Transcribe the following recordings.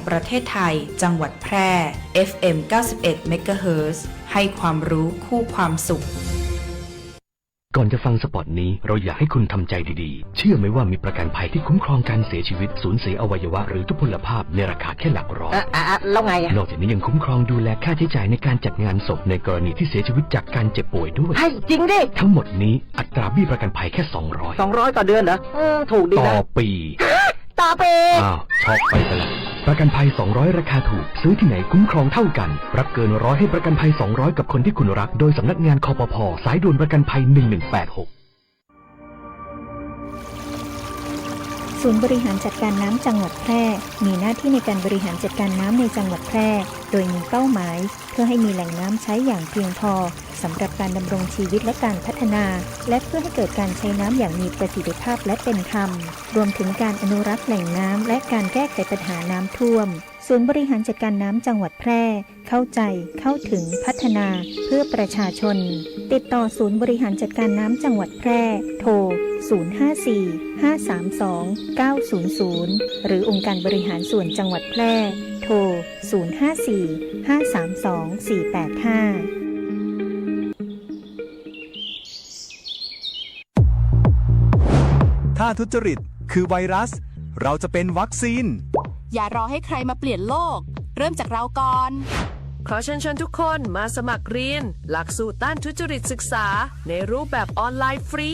ประเทศไทยจังหวัดแพร่ FM 91 เมกะเฮิรตซ์ให้ความรู้คู่ความสุขก่อนจะฟังสปอตนี้เราอยากให้คุณทำใจดีๆเชื่อไหมว่ามีประกันภัยที่คุ้มครองการเสียชีวิตสูญเสียอวัยวะหรือทุพพลภาพในราคาแค่หลักร้อยแล้วไงนอกจากนี้ยังคุ้มครองดูแลค่าใช้จ่ายในการจัดงานศพในกรณีที่เสียชีวิตจากการเจ็บป่วยด้วยให้จริงดิทั้งหมดนี้อัตราเบี้ยประกันภัยแค่200ต่อเดือนเหรอถูกดีนะต่อปีอ้าวช็อกไปละประกันภัย200ราคาถูกซื้อที่ไหนคุ้มครองเท่ากันรับเกิน100ให้ประกันภัย200กับคนที่คุณรักโดยสำนักงานคปภ.สายด่วนประกันภัย1186ศูนย์บริหารจัดการน้ำจังหวัดแพร่มีหน้าที่ในการบริหารจัดการน้ำในจังหวัดแพร่โดยมีเป้าหมายเพื่อให้มีแหล่งน้ำใช้อย่างเพียงพอสำหรับการดำรงชีวิตและการพัฒนาและเพื่อให้เกิดการใช้น้ำอย่างมีประสิทธิภาพและเป็นธรรมรวมถึงการอนุรักษ์แหล่งน้ำและการแก้ไขปัญหาน้ำท่วมศูนย์บริหารจัดการน้ำจังหวัดแพร่เข้าใจเข้าถึงพัฒนาเพื่อประชาชนติดต่อศูนย์บริหารจัดการน้ำจังหวัดแพร่โทร054-532-900หรือองค์การบริหารส่วนจังหวัดแพร่โทร054-532-485ถ้าทุจริตคือไวรัสเราจะเป็นวัคซีนอย่ารอให้ใครมาเปลี่ยนโลกเริ่มจากเราก่อนขอเชิญทุกคนมาสมัครเรียนหลักสูตรต้านทุจริตศึกษาในรูปแบบออนไลน์ฟรี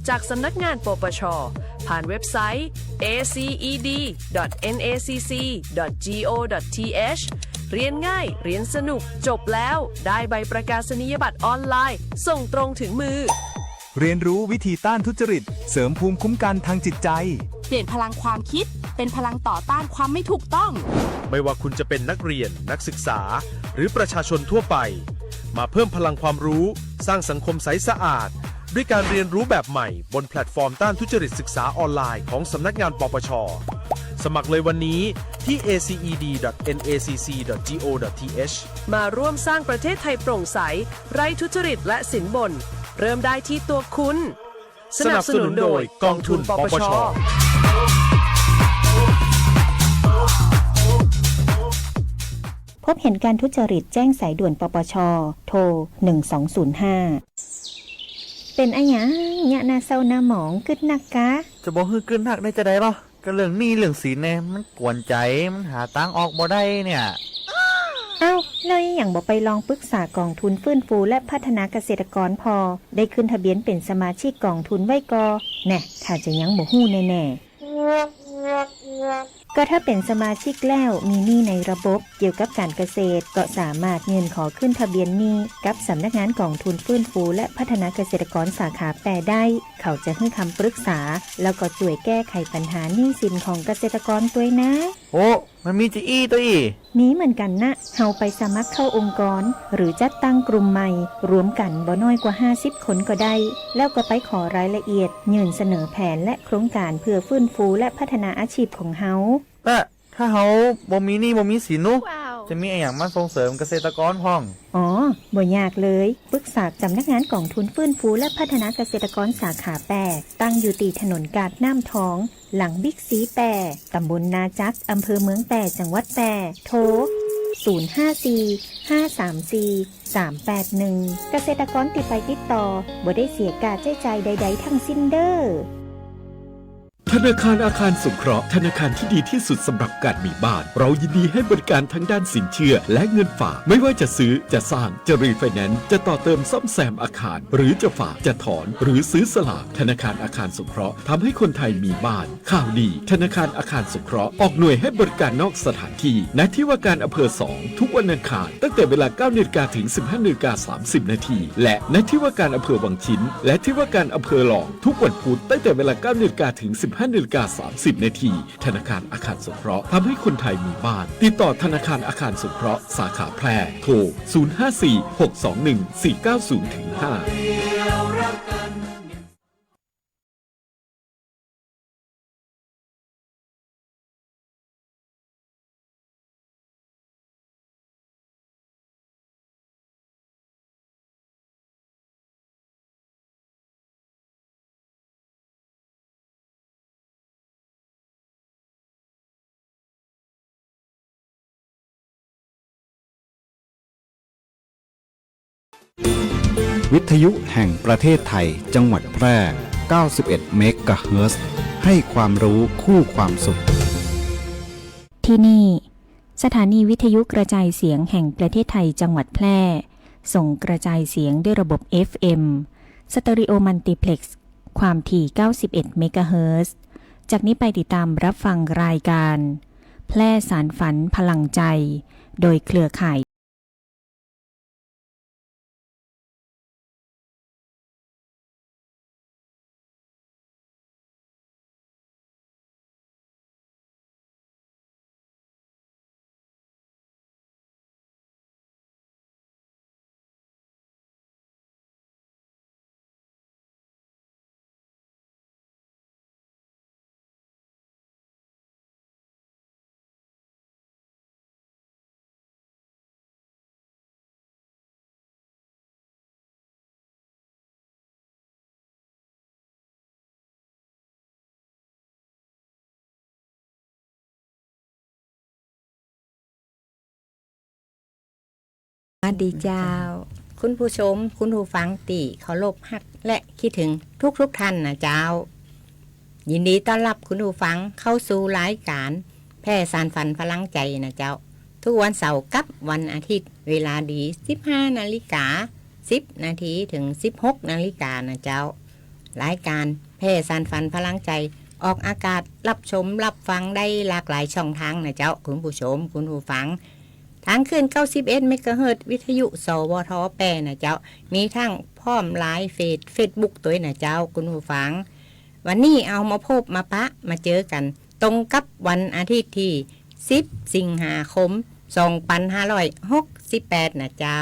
จากสำนักงานปปช.ผ่านเว็บไซต์ aced.nacc.go.th เรียนง่ายเรียนสนุกจบแล้วได้ใบประกาศนียบัตรออนไลน์ส่งตรงถึงมือเรียนรู้วิธีต้านทุจริตเสริมภูมิคุ้มกันทางจิตใจเปลี่ยนพลังความคิดเป็นพลังต่อต้านความไม่ถูกต้องไม่ว่าคุณจะเป็นนักเรียนนักศึกษาหรือประชาชนทั่วไปมาเพิ่มพลังความรู้สร้างสังคมใสสะอาดด้วยการเรียนรู้แบบใหม่บนแพลตฟอร์มต้านทุจริตศึกษาออนไลน์ของสำนักงานปปช.สมัครเลยวันนี้ที่ aced.nacc.go.th มาร่วมสร้างประเทศไทยโปร่งใสไร้ทุจริตและสินบนเริ่มได้ที่ตัวคุณสนับสนุนโดยกองทุนปปช.พบเห็นการทุจริตแจ้งสายด่วนปปช.โทร1205เป็นอะหยังยะนาเศร้าหน้าหมองกึดนักกะจะบอกคือกึดนักได้จะได้หรอก็เรื่องหนี้เรื่องสินเนี่ยมันกวนใจมันหาตังออกบ่ได้เนี่ยเอ้าแล้วอย่างบ่ไปลองปรึกษากองทุนฟื้นฟูและพัฒนาเกษตรกรพอได้ขึ้นทะเบียนเป็นสมาชิกกองทุนไว้กอแน่ถ้าจะยังบ่ฮู้แน่ๆก็ถ้าเป็นสมาชิกแล้วมีหนี้ในระบบเกี่ยวกับการเกษตรก็สามารถยื่นขอขึ้นทะเบียนหนี้กับสำนักงานกองทุนฟื้นฟูและพัฒนาเกษตรกรสาขาแปรได้เขาจะให้คำปรึกษาแล้วก็ช่วยแก้ไขปัญหาหนี้สินของเกษตรกรด้วยนะโอ้มันมีจะอี้ตัวอีมีเหมือนกันนะเฮาไปสมัครเข้าองค์กรหรือจัดตั้งกลุ่มใหม่รวมกันบ่น้อยกว่า50คนก็ได้แล้วก็ไปขอรายละเอียดยื่นเสนอแผนและโครงการเพื่อฟื้นฟูและพัฒนาอาชีพของเฮาถ้าเฮาบ่มีหนี้บ่มีสินนุจะมีอย่างมาส่งเสริมเกษตรกรพ้องอ๋อบ่ยากเลยปรึกษาสำนักงานกองทุนฟื้นฟูและพัฒนาเกษตรกรสาขาแปรตั้งอยู่ตีถนนกาดน้ำทองหลังบิ๊กซีแปรตำบลนาจักอำเภอเมืองแปรจังหวัดแปรโทร054-534-381เกษตรกรติดไปติดต่อบ่ได้เสียการใช้จ่ายใดๆทั้งสิ้นเด้อธนาคารอาคารสงเคราะห์ธนาคารที่ดีที่สุดสำหรับการมีบ้านเรายินดีให้บริการทั้งด้านสินเชื่อและเงินฝากไม่ว่าจะซื้อจะสร้างจะรีไฟแนนซ์จะต่อเติมซ่อมแซมอาคารหรือจะฝากจะถอนหรือซื้อสลากธนาคารอาคารสงเคราะห์ทำให้คนไทยมีบ้านข่าวดีธนาคารอาคารสงเคราะห์ออกหน่วยให้บริการนอกสถานที่ณที่ว่าการอำเภอ2ทุกวันอังคารตั้งแต่เวลา 9:00 นถึง 15:30 นและณที่ว่าการอำเภอวังชิ้นและที่ว่าการอำเภอหลองทุกวันพุธตั้งแต่เวลา 9:00 นถึง 15:30 นธนาคารอาคารสงเคราะห์ทำให้คนไทยมีบ้านติดต่อธนาคารอาคารสงเคราะห์สาขาแพร่โทร054-621-490-5 วิทยุแห่งประเทศไทยจังหวัดแพร่ 91 เมกะเฮิรตซ์ ให้ความรู้คู่ความสุข ที่นี่สถานีวิทยุกระจายเสียงแห่งประเทศไทยจังหวัดแพร่ ส่งกระจายเสียงด้วยระบบ FM สเตอริโอมัลติเพล็กซ์ ความถี่ 91 เมกะเฮิรตซ์ จากนี้ไปติดตามรับฟังรายการ แพร่สารฝันพลังใจ โดยเครือข่ายสวัสดีเจ้าคุณผู้ชมคุณผู้ฟังตีเคารพฮักและคิดถึงทุกท่านนะเจ้ายินดีต้อนรับคุณผู้ฟังเข้าสู่รายการแพร่สารฝันพลังใจนะเจ้าทุกวันเสาร์กับวันอาทิตย์เวลาดี 15 นาฬิกา 10 นาทีถึง 16 นาฬิกานะเจ้ารายการแพร่สารฝันพลังใจออกอากาศรับชมรับฟังได้หลากหลายช่องทางนะเจ้าคุณผู้ชมคุณผู้ฟังทางขึ้น91 เมกะเฮิรตซ์วิทยุสวทแปรนะเจ้ามีทั้งพร้อมไลน์เฟซบุ๊กตัวนะเจ้าคุณผู้ฟังวันนี้เอามาพบมาปะมาเจอกันตรงกับวันอาทิตย์ที่10 สิงหาคม 2568นะเจ้า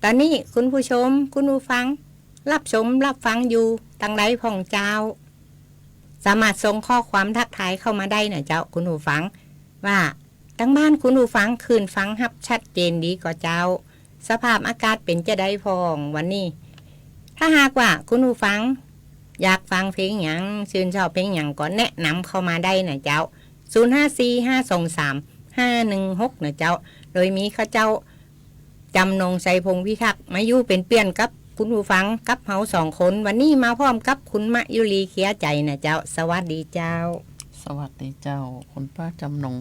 ตอนนี้คุณผู้ชมคุณผู้ฟังรับชมรับฟังอยู่ทางใดพ่องเจ้าสามารถส่งข้อความทักทายเข้ามาได้นะเจ้าคุณผู้ฟังว่าทั้งบ้านคุณผู้ฟังคืนฟังฮับชัดเจนดีกว่าเจ้าสภาพอากาศเป็นจะได้พองวันนี้ถ้าหากว่าคุณผู้ฟังอยากฟังเพลงอย่างชื่นชอบเพลงอย่างก็แนะนำเข้ามาได้นะเจ้า0545235516นะเจ้าโดยมีข้าเจ้าจำนงใส่พงพิทักษ์มาอยู่เป็นเปี้ยนกับคุณผู้ฟังกับเฮา2 คนวันนี้มาพร้อมกับคุณมะยุรีเขียใจนะเจ้าสวัสดีเจ้าสวัสดีเจ้าคุณป้าจำนง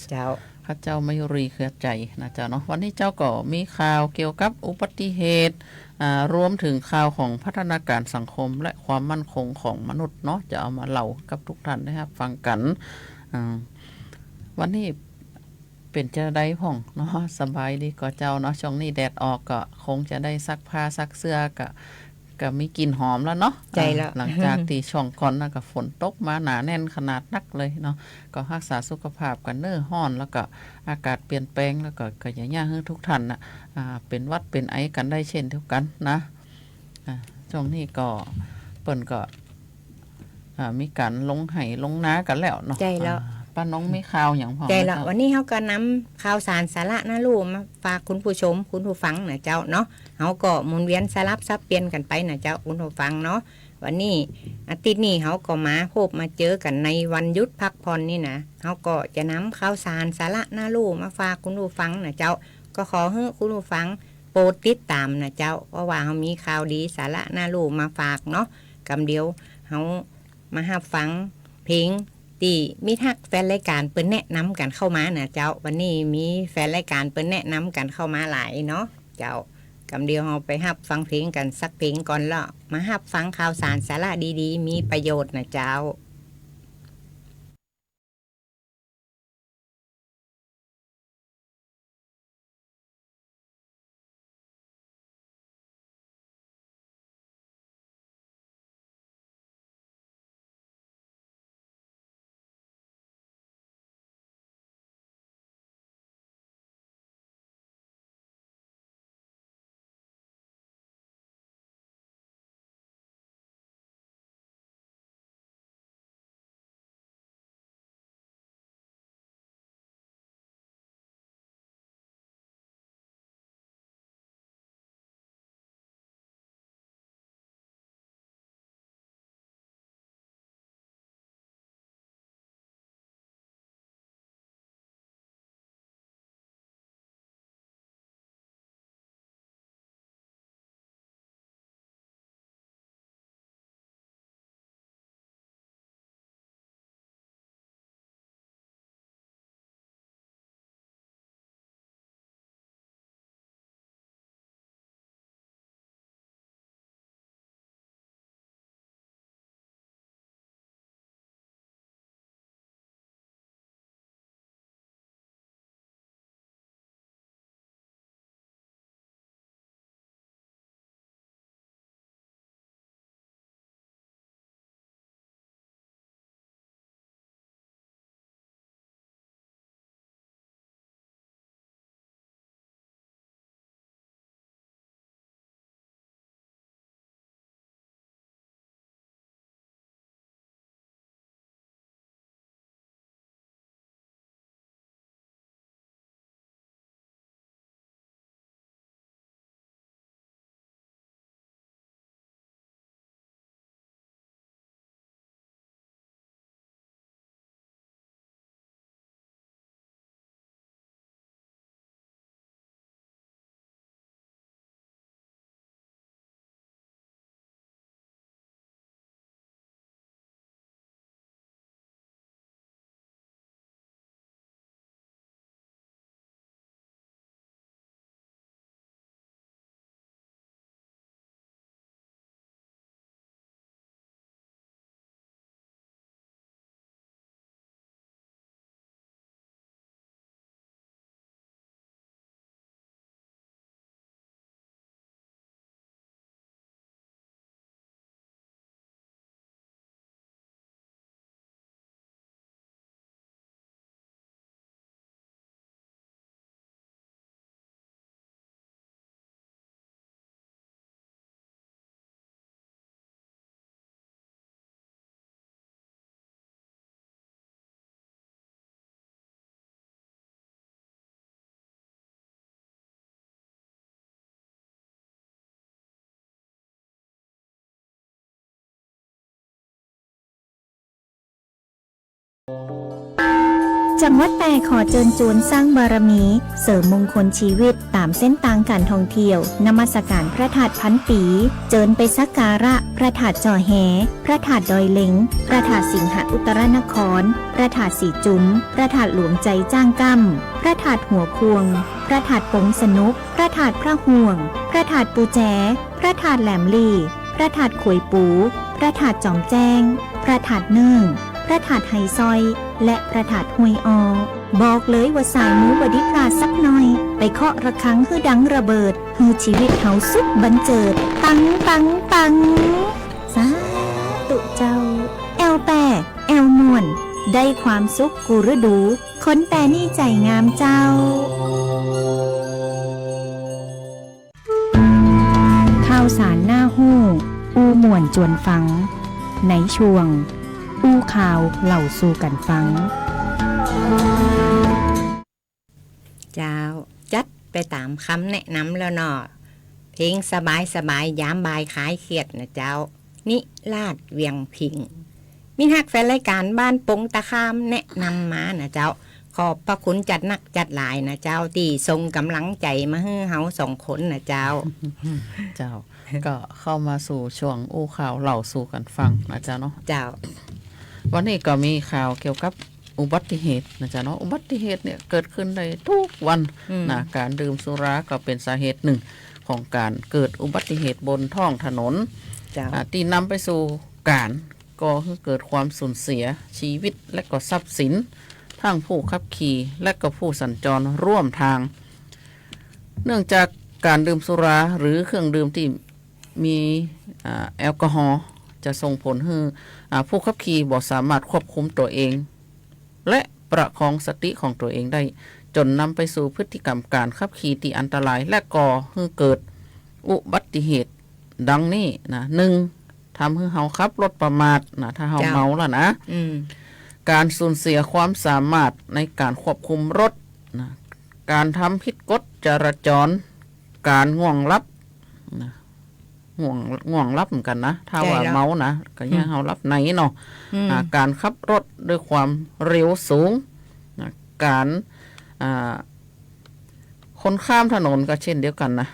เจ้าข้าเจ้ามายุรีเครือใจนะเจ้าเนาะวันนี้เจ้าก็มีข่าวเกี่ยวกับอุบัติเหตุรวมถึงข่าวของพัฒนาการสังคมและความมั่นคงของมนุษย์เนาะจะเอามาเล่ากับทุกท่านนะครับฟังกันวันนี้เป็นจะได้พ่องเนาะสบายดีก็เจ้าเนาะช่วงนี้แดดออกก็คงจะได้ซักผ้าซักเสื้อก็มีกลิ่นหอมแล้วเนาะใจแล้วหลังจากที่ช่วงก่อนนะก็ฝนตกมาหนาแน่นขนาดนักเลยเนาะก็รักษาสุขภาพกันเน้อห้อนแล้วก็อากาศเปลี่ยนแปลงแล้วก็อย่างนี้ให้ทุกท่านนะเป็นวัดเป็นไอกันได้เช่นเดียวกันนะช่วงนี้ก็เปิ่นก็มีการลงไห้ลงน้ากันแล้วเนาะใจแล้วป้าน้องมีข่าวอย่างพอใจแล้ววันนี้เขาก็นำข่าวสารสาระน่ารู้มาฝากคุณผู้ชมคุณผู้ฟังนะเจ้าเนาะเขาก็หมุนเวียนสลับซับเปลี่ยนกันไปนะเจ้าคุณผู้ฟังเนาะวันนี้อาทิตย์นี้เขาก็มาพบมาเจอกันในวันหยุดพักผ่อนนี่นะเขาก็จะนำข่าวสารสาระน่ารู้มาฝากคุณผู้ฟังนะเจ้าก็ขอให้คุณผู้ฟังโปรดติดตามนะเจ้าเพราะว่าเขามีข่าวดีสาระน่ารู้มาฝากเนาะกำเดียวเขามาหับฟังเพลงตีมีทักแฟนรายการเปิ้นแนะนำกันเข้ามานะเจ้าวันนี้มีแฟนรายการเปิ้นแนะนำกันเข้ามาหลายเนาะเจ้ากำเดียวเราไปหับฟังเพลงกันสักเพลงก่อนแล้วมาหับฟังข่าวสารสาระดีๆมีประโยชน์นะเจ้า จังหวัดแปรขอเชิญชวนสร้างบารมี เสริมมงคลชีวิตตามเส้นทางการท่องเที่ยวนมัสการพระธาตุพันปี เจิญไปสักการะพระธาตุจอแหพระธาตุดอยเล็งพระธาตุสิงหอุตรนคร พระธาตุสีจุ๋มพระธาตุหลวงใจจ้างกั้มพระธาตุหัวควง พระธาตุปงสนุก พระธาตุพระห่วง พระธาตุปูแจ พระธาตุแหลมลี่ พระธาตุขวยปู พระธาตุจอมแจ้ง พระธาตุเนื่องพระธาตุไฮซอย และพระธาตุห้วยออบอกเลยว่าสายมูบไดิพลาดสักหน่อย ไปเคาะระฆังคือดังระเบิดฮือชีวิตเฮาสุขบันเจิด ปังปังปังสาตุเจ้า แอลแปแอลมวน ได้ความสุขกูฤดู คนแปรนี่ใจงามเจ้า ข่าวสารหน้าหู้ อูม่วนจวนฟัง ในช่วง อู้ข่าวเล่าสู่กันฟัง เจ้าจัดไปตามคำแนะนำแล้วเนาะเพลงสบายสบายยามบ่ายคลายเครียดนะเจ้านิราศเวียงพิงมิฮักแฟนรายการบ้านปงตะคามแนะนำมานะเจ้าขอบพระคุณจัดนักจัดหลายนะเจ้าที่ทรงกำลังใจมาให้เฮาสองคนนะเจ้า เจ้าก็เข้ามาสู่ช่วงอู้ข่าวเล่าสู่กันฟังนะเจ้าเนาะ เจ้า วันนี้ก็มีข่าวเกี่ยวกับอุบัติเหตุนะจ๊ะเนาะอุบัติเหตุเนี่ยเกิดขึ้นได้ทุกวันนะการดื่มสุราก็เป็นสาเหตุหนึ่งของการเกิดอุบัติเหตุบนท้องถนนที่นำไปสู่การก่อให้เกิดความสูญเสียชีวิตและก็ทรัพย์สินทั้งผู้ขับขี่และก็ผู้สัญจรร่วมทาง เนื่องจากการดื่มสุราหรือเครื่องดื่มที่มีแอลกอฮอล์จะส่งผลให้ผู้ขับขี่บ่สามารถควบคุมตัวเองและประคองสติของตัวเองได้จนนำไปสู่พฤติกรรมการขับขี่ที่อันตรายและก่อให้เกิดอุบัติเหตุดังนี้นะหนึ่งทำให้เฮาขับรถประมาทนะถ้าเฮาเมาแล้วนะการสูญเสียความสามารถในการควบคุมรถนะการทำผิดกฎจราจรการง่วงลับนะง่วงรับเหมือนกันนะถ้าว่าเมานะก็ยังเฮารับไหนเนาะการขับรถด้วยความเร็วสูงนะการคนข้ามถนนก็เช่นเดียวกันนะ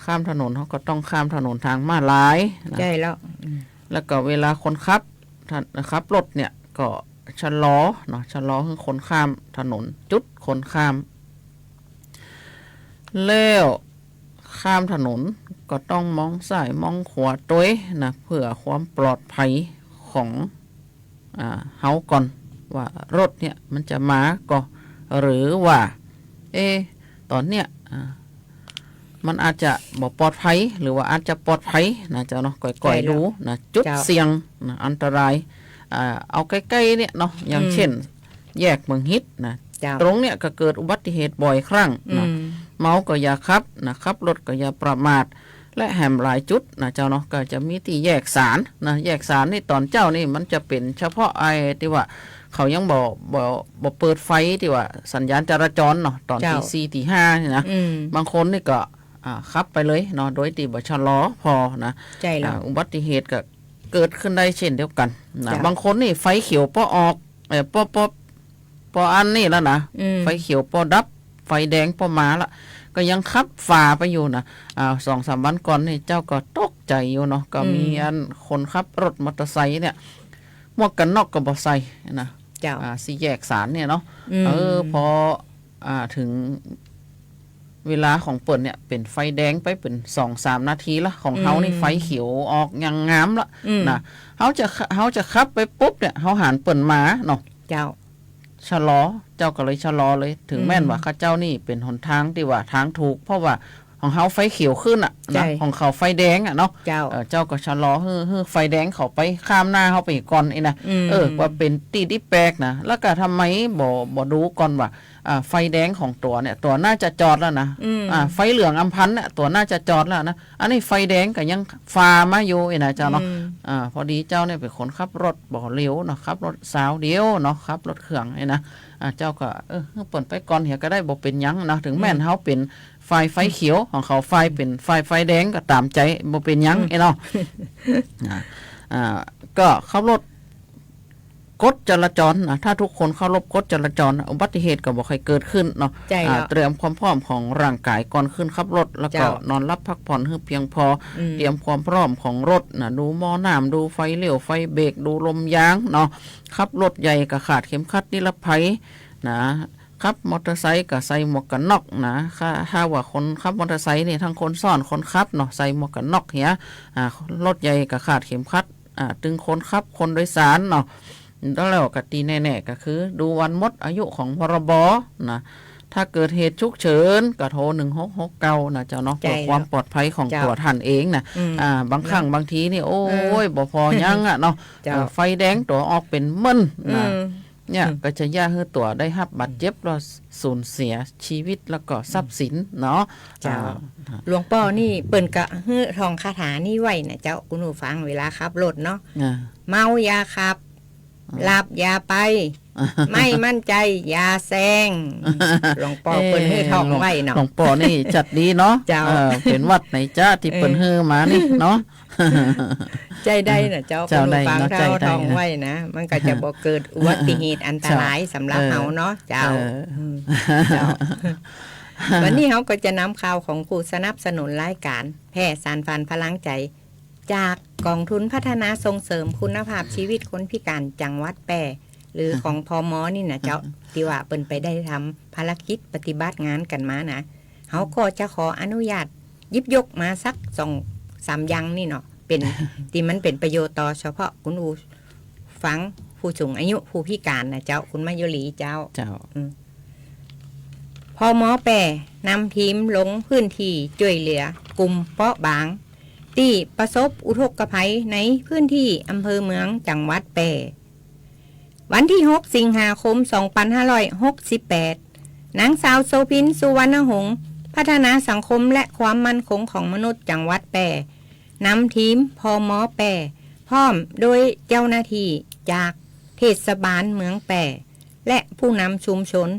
ข้ามถนนเขาก็ต้องข้ามถนนทางม้าลายนะ ใช่แล้วก็เวลาคนขับรถเนี่ยก็ชะลอเนาะชะลอให้คนข้ามถนนจุดคนข้ามแล้วข้ามถนนก็ต้องมองซ้ายมองขวาตัวนะเพื่อความปลอดภัยของเฮาก่อนว่ารถเนี่ยมันจะมาก็หรือว่าตอนเนี้ยมันอาจจะบ่ปลอดภัยหรือว่าอาจจะปลอดภัยนะเจ้าเนาะก่อยๆดูนะจุดเสี่ยงนะอันตรายเอาใกล้ๆเนี่ยเนาะอย่างเช่นแยกเมืองฮิตนะตรงเนี่ยก็เกิดอุบัติเหตุบ่อยครั้งนะเมาก็อย่าขับนะขับรถก็อย่าประมาทและแหมหลายจุดนะเจ้าเนาะก็จะมีที่แยกสารนะแยกสารนี่ตอนเจ้านี่มันจะเป็นเฉพาะไอ้ที่ว่าเขายังบ่เปิดไฟที่ว่าสัญญาณจราจรเนาะตอนตี 4 ตี 5นี่นะบางคนนี่ก็ขับไปเลยเนาะโดยที่บ่ชะลอพอนะอุบัติเหตุก็เกิดขึ้นได้เช่นเดียวกันนะบางคนนี่ไฟเขียวป้อออกป้ออันนี่แล้วนะไฟเขียวป้อดับไฟแดงป้อมาละก็ยังขับฝ่าไปอยู่นะ2-3 วันก่อนนี่เจ้าก็ตกใจอยู่เนาะก็มีอันคนขับรถมอเตอร์ไซค์เนี่ยหมวกกันน็อกก็บ่ใส่นะสี่แยกสารเนี่ยเนาะพอถึงเวลาของเปิดเนี่ยเป็นไฟแดงไปเป็น 2-3 นาทีละของเฮานี่ไฟเขียวออกยังงามละนะเฮาจะขับไปปุ๊บเนี่ยเฮาหันเปิ่นมาเนาะเจ้าชะลอเจ้าก็เลยชะลอเลยถึงแม้นว่าข้าเจ้านี่เป็นหนทางที่ว่าทางถูกเพราะว่าของเฮาไฟเขียวขึ้นอ่ะนะของเขาไฟแดงอ่ะเนาะเจ้าก็ชะลอให้ไฟแดงเขาไปข้ามหน้าเขาไปก่อนไอ้นะว่าเป็นตีที่แปลกนะแล้วก็ทำไมบ่ดูก่อนว่าไฟแดงของตัวเนี่ยตัวน่าจะจอดแล้วนะไฟเหลืองอัมพันเนี่ยตัวน่าจะจอดแล้วนะอันนี้ไฟแดงก็ยังฟ้ามาอยู่ไอ้นะเจ้าเนาะพอดีเจ้าเนี่ยเป็นคนขับรถบ่เร็วเนาะขับรถสาวเดียวเนาะขับรถเครื่องไอ้นะเจ้าก็เปิดไปก่อนเหียก็ได้บ่เป็นยังนะถึงแม้นเฮาเป็นไฟเขียวของเขาไฟเป็นไฟแดงก็ตามใจบ่เป็นยังไอ้เนาะก็ขับรถ กฎจราจรนะถ้าทุกคนเคารพกฎจราจรอุบัติเหตุก็บ่ค่อยเกิดขึ้นเนาะเตรียมความพร้อมของร่างกายก่อนขึ้นขับรถแล้วก็นอนรับพักผ่อนให้เพียงพอเตรียมความพร้อมของรถนะดูหม้อน้ำดูไฟเลี้ยวไฟเบรกดูลมยางเนาะขับรถใหญ่ก็ขาดเข็มขัดนิรภัยนะขับมอเตอร์ไซค์ก็ใส่หมวกกันน็อกนะถ้าว่าคนขับมอเตอร์ไซค์นี่ทั้งคนซ้อนคนขับเนาะใส่หมวกกันน็อกเหี้ยรถใหญ่ก็ขาดเข็มขัดถึงคนขับคนโดยสารเนาะแล้วก็ตีแน่ๆก็คือดูวันหมดอายุของพรบนะถ้าเกิดเหตุฉุกเฉินก็โทร1669นะเจ้าเนาะเพื่อความปลอดภัยของตัวท่านเองนะบางครั้งบางทีนี่โอ้ยบ่พอยังอ่ะเนาะไฟแดงตัวออกเป็นมึนนะเนี่ยก็จะย่าให้ตัวได้รับบาดเจ็บแล้วสูญเสียชีวิตแล้วก็ทรัพย์สินเนาะเจ้าหลวงพ่อนี่เปิ้นกะฮื้อทองคาถานี่ไว้นะเจ้าคุณผู้ฟังเวลาขับรถเนาะเมาอย่าขับหลับอย่าไปไม่มั่นใจอย่าแซงหลวงพ่อเปิ้นฮื้อทองไว้เนาะหลวงพ่อนี่จัดดีเนาะเป็นวัดไหนจ้าที่เปิ้นฮื้อมานี่เนาะใจได้นะเจ้าคุณผู้ฟังเท่าทองไว้นะมันก็จะบ่เกิดอุบัติเหตุอันตรายสำหรับเฮาเนาะเจ้าวันนี้เขาก็จะนำข่าวของผู้สนับสนุนรายการแพร่สานฝันพลังใจจากกองทุนพัฒนาส่งเสริมคุณภาพชีวิตคนพิการจังหวัดแปร่หรือของพม.นี่นะเจ้าที่ว่าเปิ้นไปได้ทำภารกิจปฏิบัติงานกันมานะเขาก็จะขออนุญาตยิบยกมาสัก2-3อย่างนี่เนาะเป็นที่มันเป็นประโยชน์ต่อเฉพาะคุณผู้ฟังผู้สูงอายุผู้พิการนะเจ้าคุณมายุรีเจ้าพม.แปร่นำทีมลงพื้นที่ช่วยเหลือกลุ่มเปราะบางที่ประสบอุทกภัยในพื้นที่อำเภอเมืองจังหวัดแปร่วันที่6 สิงหาคม 2568นางสาวโสภิน สุวรรณหงษ์พัฒนาสังคมและความมั่นคงของมนุษย์จังหวัดแปร่นำทีมพม.แปร่พร้อมโดยเจ้าหน้าที่จากเทศบาลเมืองแปร่และผู้นำชุมชน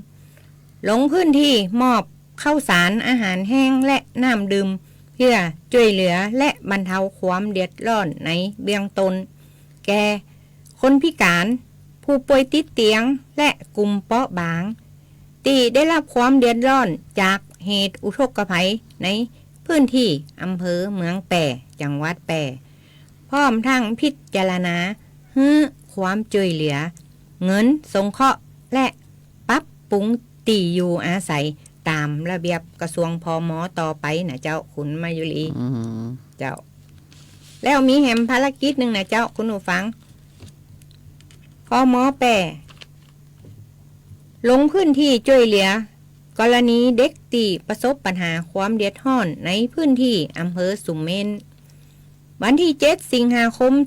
ลงพื้นที่มอบข้าวสารอาหารแห้งและน้ำดื่มเพื่อช่วยเหลือและบรรเทาความเดือดร้อนในเบื้องต้นแก่คนพิการผู้ป่วยติดเตียงและกลุ่มเปราะบางที่ได้รับความเดือดร้อนจากเหตุอุทกภัยในพื้นที่อำเภอเมืองแปร่จังหวัดแปร่พร้อมทั้งพิจารณาให้ความช่วยเหลือเงินสงเคราะห์และปรับปรุงที่อยู่อาศัยตามระเบียบกระทรวงพม.ต่อไปนะเจ้าคุณมายุรีเจ้าแล้วมีแหมภารกิจหนึ่งนะเจ้าคุณผู้ฟังพม.แปร่ลงพื้นที่ช่วยเหลือกรณีเด็กที่ประสบปัญหาความเดือดร้อนในพื้นที่อำเภอสุเมนวันที่7 สิงหาคม 2568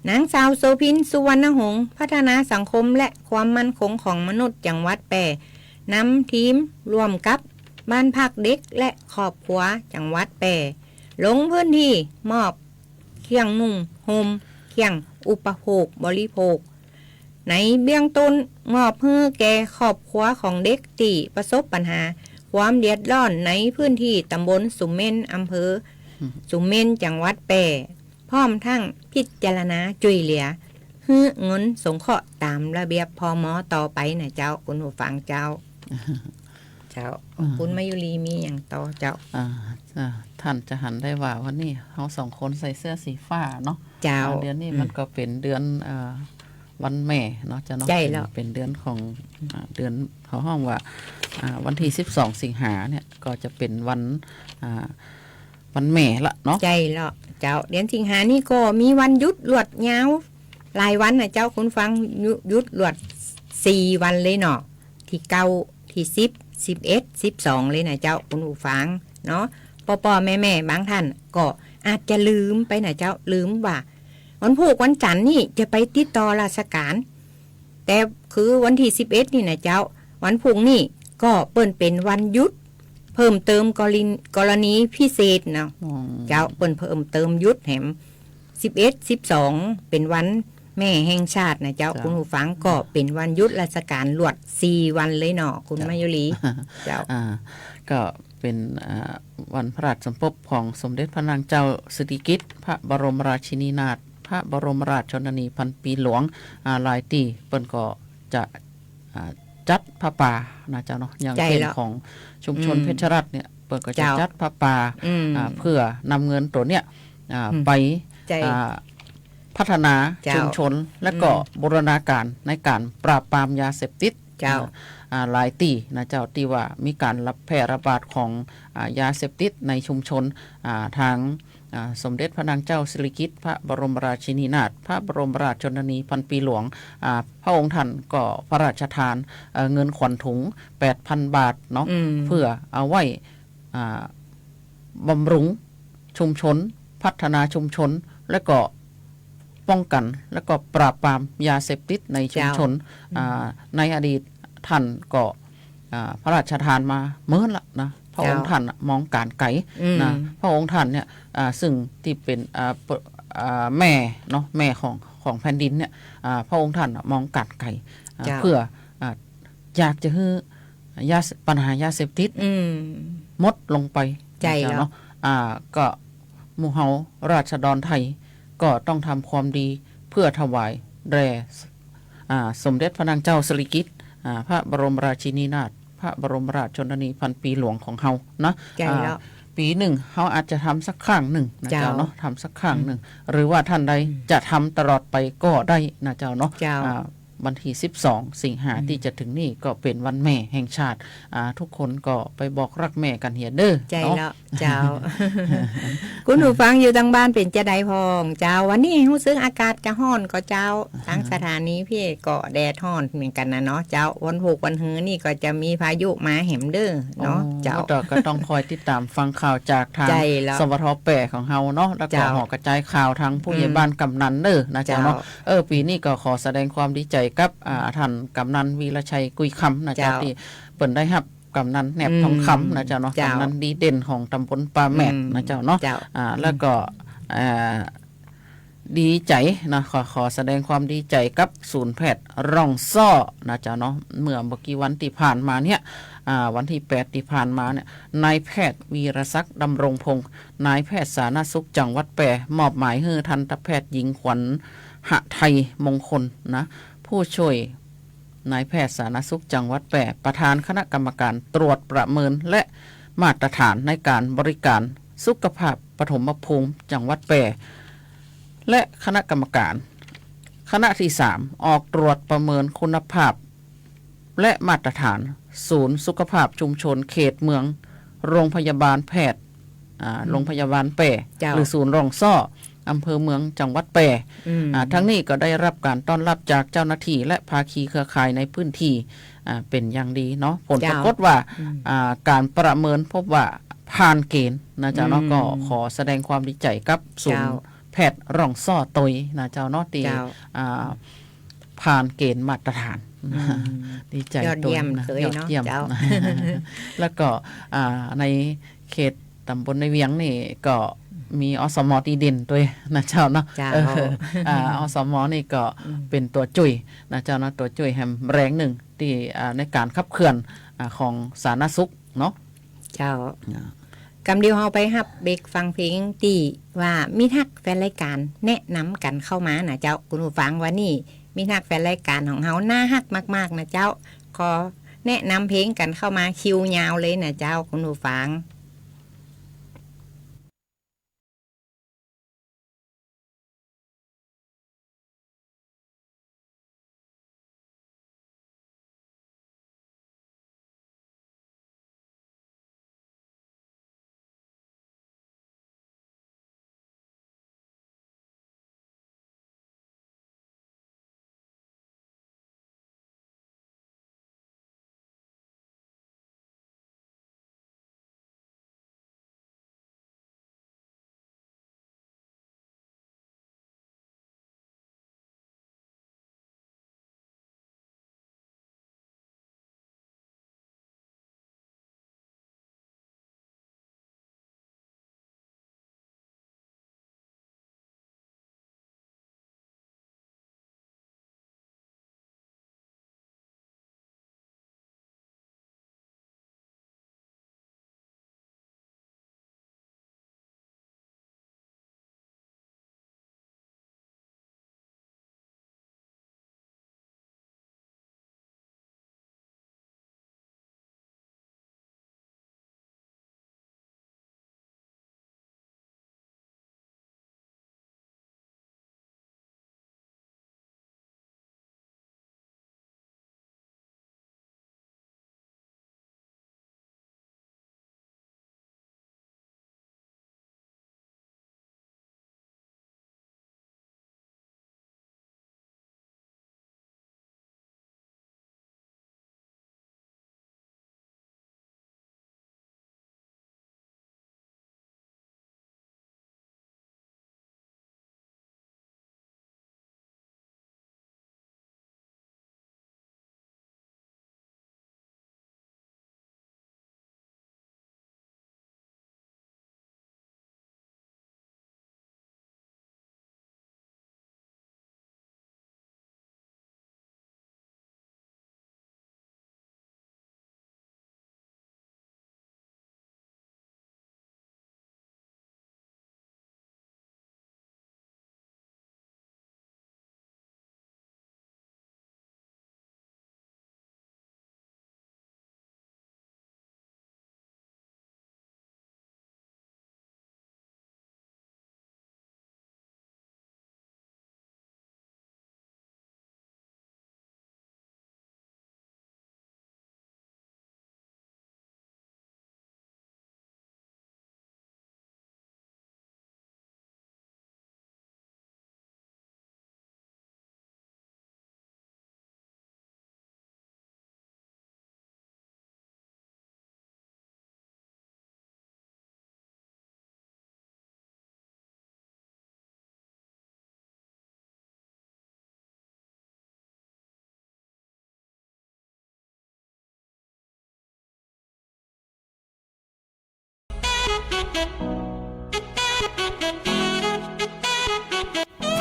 นางสาวโสภิน สุวรรณหงษ์พัฒนาสังคมและความมั่นคงของมนุษย์จังหวัดแปร่นำทีมร่วมกับบ้านพักเด็กและครอบครัวจังหวัดแปร่ลงพื้นที่มอบเครื่องนุ่งห่มเครื่องอุปโภคบริโภคในเบื้องต้นมอบให้แก่ครอบครัวของเด็กที่ประสบปัญหาความเดือดร้อนในพื้นที่ตำบลสุเมนอำเภอสุเมนจังหวัดแปร่พร้อมทั้งพิจารณาช่วยเหลือให้เงินสงเคราะห์ตามระเบียบพม.ต่อไปนะเจ้าคุณผู้ฟังเจ้าคุณมายุรีมีอย่างต่อเจ้าท่านจะหันได้ว่าวันนี้เรา2คนใส่เสื้อสีฟ้าเนาะเจ้าเดือนนี้มันก็เป็นเดือนวันแม่เนาะจะเนาะเป็นเดือนของเดือนเขาห้องว่าวันที่12 สิงหาเนี่ยก็จะเป็นวันแม่ละเนาะใจแล้วเจ้าเดือนสิงหานี่ก็มีวันหยุดหลวดยาวหลายวันนะเจ้าคุณฟังหยุดหลวด4 วันเลยเนาะที่9ที่10 11 12เลยนะเจ้าคุณผู้ฟังเนาะพ่อแม่บางท่านก็อาจจะลืมไปนะเจ้าลืมว่าวันพุธวันจันทร์นี่จะไปติดต่อราชการแต่คือวันที่11นี่นะเจ้าวันพุธนี่ก็เปิ้นเป็นวันหยุดเพิ่มเติมกรณีพิเศษเนาะเจ้าเปิ้นเพิ่มเติมหยุดแหม11 12เป็นวันแม่แห่งชาตินะเจ้าคุณผู้ฟังก็เป็นวันหยุดราชการหลวด4 วันเลยเนาะคุณมายุรีเจ้าก็เป็นวันพระราชสมภพของสมเด็จพระนางเจ้าสิริกิติ์พระบรมราชินีนาถพ ระบรมราชชนนีพันปีหลวงหลายตีเปิ้นก็จะจัดผ้าป่านะเจ้าเนาะอย่างเช่นของชุมชนเพชรรัตน์เนี่ยเปิ้นก็จะจัดผ้าป่าเพื่อนำเงินตัวเนี้ยไปพัฒนาชุมชนและก็บูรณาการในการปราบปรามยาเสพติดหลายตีนะเจ้าที่ว่ามีการรับแพร่ระบาดของยาเสพติดในชุมชนทางสมเด็จพระนางเจ้าสิริกิติ์พระบรมราชินีนาถพระบรมราชชนนีพันปีหลวงพระองค์ท่านก็พระราชทานเงินขวัญถุง 8,000 บาทเนาะเพื่อเอาไว้บำรุงชุมชนพัฒนาชุมชนและก็ป้องกันและก็ปราบปรามยาเสพติดในชุมชนในอดีตท่านก็พระราชทานมาเมื่อละนะพระองค์ท่านมองการไกลนะพระองค์ท่านเนี่ยซึ่งที่เป็นแม่เนาะแม่ของแผ่นดินเนี่ยพระองค์ท่านมองการไกลเพื่ออยากจะให้ปัญหายาเสพติดมดลงไปใจเนาะก็หมู่เฮาราษฎรไทยก็ต้องทำความดีเพื่อถวายแด่สมเด็จพระนางเจ้าสิริกิติ์พระบรมราชินีนาถพระบรมราชชนนีพันปีหลวงของเฮานะปีหนึ่งเฮาอาจจะทำสักครั้งหนึ่งนะเจ้าเนาะทำสักครั้งหนึ่งหรือว่าท่านใดจะทำตลอดไปก็ได้นะเจ้าเนาะวันที่12 สิงหาที่จะถึงนี่ก็เป็นวันแม่แห่งชาติทุกคนก็ไปบอกรักแม่กันเฮียเด้อใจแล้วเจ้า คุณผู้ฟังอยู่ทางบ้านเป็นจะได้พองเจ้าวันนี้รู้สึกอากาศจะร้อนก็เจ้าทั้งสถานีพี่ก็แดดร้อนเหมือนกันนะเนาะเจ้าวันหกวันหื้อนี่ก็จะมีพายุมาแหมเด้อเนาะเจ้าก็ต้องคอยติดตามฟังข่าวจากทางสวทแปะของเฮาเนาะแล้วก็หอกระจายข่าวทางผู้ใหญ่บ้านกำนันเด้อนะเจ้าเนาะปีนี้ก็ขอแสดงความดีใจกับท่านกำนันวีรชัยกุยคำนะเจ้าที่เปิ่นได้รับกำนันแหนบทองคำนะเจ้าเนาะกำนันดีเด่นของตำบลป่าแมดนะเจ้าเนาะแล้วก็ดีใจนะขอแสดงความดีใจกับศูนย์แพทย์ร่องซ่อนะเจ้าเนาะเมื่อกี่วันที่ผ่านมาเนี่ยวันที่8ที่ผ่านมาเนี่ยนายแพทย์วีรศักดิ์ดำรงพงศ์นายแพทย์สาธารณสุขจังหวัดแปรมอบหมายให้ทันตแพทย์หญิงขวัญหไทยมงคลนะผู้ช่วยนายแพทย์สาธารณสุขจังหวัดแปรประธานคณะกรรมการตรวจประเมินและมาตรฐานในการบริการสุขภาพปฐมภูมิจังหวัดแปรและคณะกรรมการคณะที่3ออกตรวจประเมินคุณภาพและมาตรฐานศูนย์สุขภาพชุมชนเขตเมืองโรงพยาบาลแพทย์โรงพยาบาลแปรหรือศูนย์ร่องซ่ออำเภอเมืองจังหวัดแปรทั้งนี้ก็ได้รับการต้อนรับจากเจ้าหน้าที่และภาคีเครือข่ายในพื้นที่เป็นอย่างดีเนาะผลปรากฏว่าการประเมินพบว่าผ่านเกณฑ์นะเจ้าเนาะก็ขอแสดงความดีใจกับศูนย์แพทย์ร่องซ่อตยนะเจ้าเนาะที่ผ่านเกณฑ์มาตรฐานดีใจยอดเยี่ยมเลยเนาะเจ้า แล้วก็ในเขตตำบลในเวียงนี่ก็มีอสมตีเด่นด้วยนะเจ้าเนาะอสมนี่ก็เป็นตัวจุยนะเจ้าเนาะตัวจุยแฮมแรงหนึ่งที่ในการขับเคลื่อนของสาธารณสุขเนาะเจ้ากำเดียวเฮาไปฮับเบรกฟังเพลงที่ว่ามีทักแฟนรายการแนะนำกันเข้ามานะเจ้าคุณผู้ฟังว่านี่มีทักแฟนรายการของเฮาน่าฮักมากๆนะเจ้าขอแนะนำเพลงกันเข้ามาคิวยาวเลยนะเจ้าคุณผู้ฟัง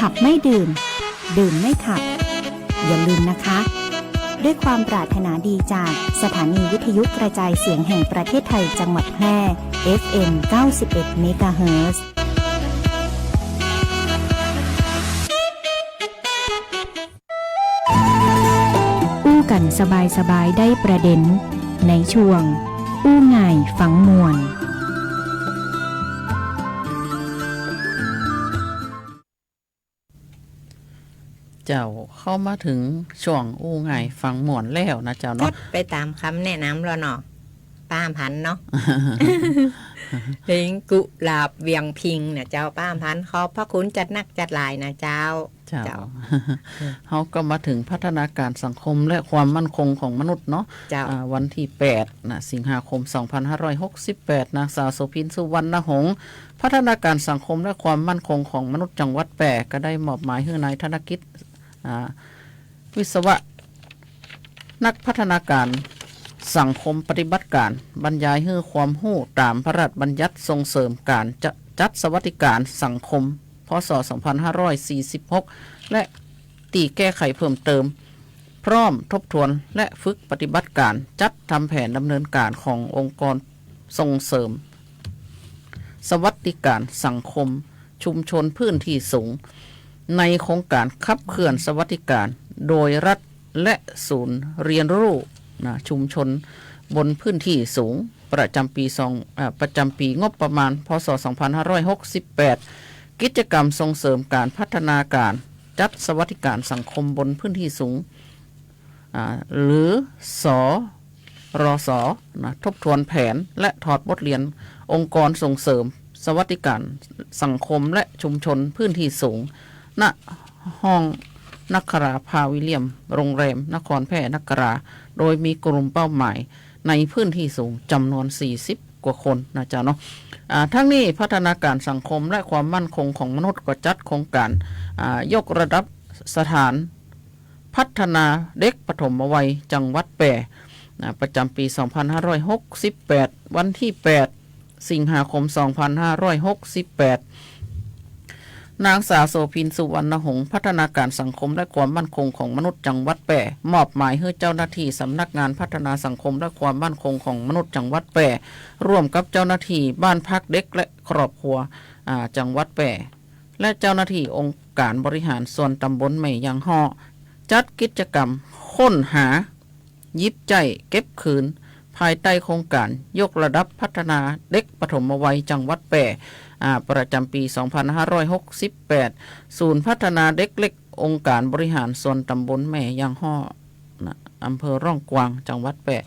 ขับไม่ดื่ม ดื่มไม่ขับ อย่าลืมนะคะ ด้วยความปรารถนาดีจากสถานีวิทยุกระจายเสียงแห่งประเทศไทยจังหวัดแพร่ FM 91 เมกะเฮิรตซ์อู้กันสบายๆได้ประเด็นในช่วงอู้ง่ายฝังมวลเจ้าเข้ามาถึงช่วงอู้ไงฟังหมวนแล้วนะเจ้าเนาะ ไปตามคำแนะนำแล้วเนาะป้าพันธุ์เนาะ เพลงกุหลาบเวียงพิงเนี่ยเจ้าป้าพันธุ์ขอบพระคุณจัดนักจัดหลายนะเจ้า เขาก็มาถึงพัฒนาการสังคมและความมั่นคงของมนุษย์เนาะวันที่8นะสิงหาคม 2568นางสาวโสภินสุวรรณหงษ์พัฒนาการสังคมและความมั่นคงของมนุษย์จังหวัดแปะก็ได้มอบหมายให้นายธนกิจวิศวะนักพัฒนาการสังคมปฏิบัติการบรรยายให้ความรู้ตามพระราชบัญญัติส่งเสริมการจัดสวัสดิการสังคมพ.ศ. 2546 และตีแก้ไขเพิ่มเติมพร้อมทบทวนและฝึกปฏิบัติการจัดทำแผนดำเนินการขององค์กรส่งเสริมสวัสดิการสังคมชุมชนพื้นที่สูงในโครงการขับเคลื่อนสวัสดิการโดยรัฐและศูนย์เรียนรู้ชุมชนบนพื้นที่สูงประจำปีงบประมาณพ.ศ. 2568 กิจกรรมส่งเสริมการพัฒนาการจัดสวัสดิการสังคมบนพื้นที่สูงหรือสรสทบทวนแผนและถอดบทเรียนองค์กรส่งเสริมสวัสดิการสังคมและชุมชนพื้นที่สูงณห้องนักคราพาวิเลียมโรงแรมนครแพร่นักคราโดยมีกลุ่มเป้าหมายในพื้นที่สูงจำนวน40 กว่าคนนะจ๊ะเนาะทั้งนี้พัฒนาการสังคมและความมั่นคงของมนุษย์ก็จัดโครงการยกระดับสถานพัฒนาเด็กปฐมวัยจังหวัดแปะประจำปี 2568 วันที่ 8 สิงหาคม 2568 นางสาวโสภินสุวรรณหงษ์พัฒนาการสังคมและความมั่นคงของมนุษย์จังหวัดแปะมอบหมายให้เจ้าหน้าที่สำนักงานพัฒนาสังคมและความมั่นคงของมนุษย์จังหวัดแปะร่วมกับเจ้าหน้าที่บ้านพักเด็กและครอบครัวจังหวัดแปะและเจ้าหน้าที่องค์การบริหารส่วนตำบลแม่ยางฮ้อจัดกิจกรรมค้นหายิบใจเก็บคืนภายใต้โครงการยกระดับพัฒนาเด็กปฐมวัยจังหวัดแปะประจำปี 2568 ศูนย์พัฒนาเด็กเล็กองค์การบริหารส่วนตำบลแม่ยางฮ้ออำเภอร่องกวางจังหวัดแปะ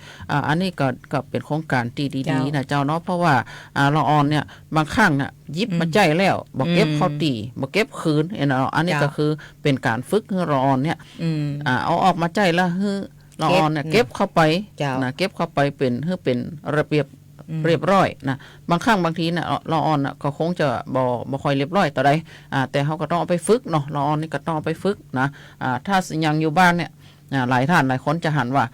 อันนี้ก็เป็นโครงการดีๆนะเจ้าเนาะเพราะว่าละออนเนี่ยบางครั้งเนี่ยยิบมาใจแล้วบอกเก็บเข้าตีบอกเก็บคืนอันนี้ก็คือเป็นการฝึกให้ละออนเนี่ยเอาออกมาใจแล้วให้ละออนเนี่ยเก็บเข้าไปนะเก็บเข้าไปเป็นระเบียบเรียบร้อยนะบางครั้งบางทีเนี่ยละออนก็คงจะบ่ค่อยเรียบร้อยต่อใดแต่เขาก็ต้องเอาไปฝึกเนาะละออนนี่ก็ต้องเอาไปฝึกนะถ้ายังอยู่บ้านเนี่ยหลายท่านหลายคนจะหันว่า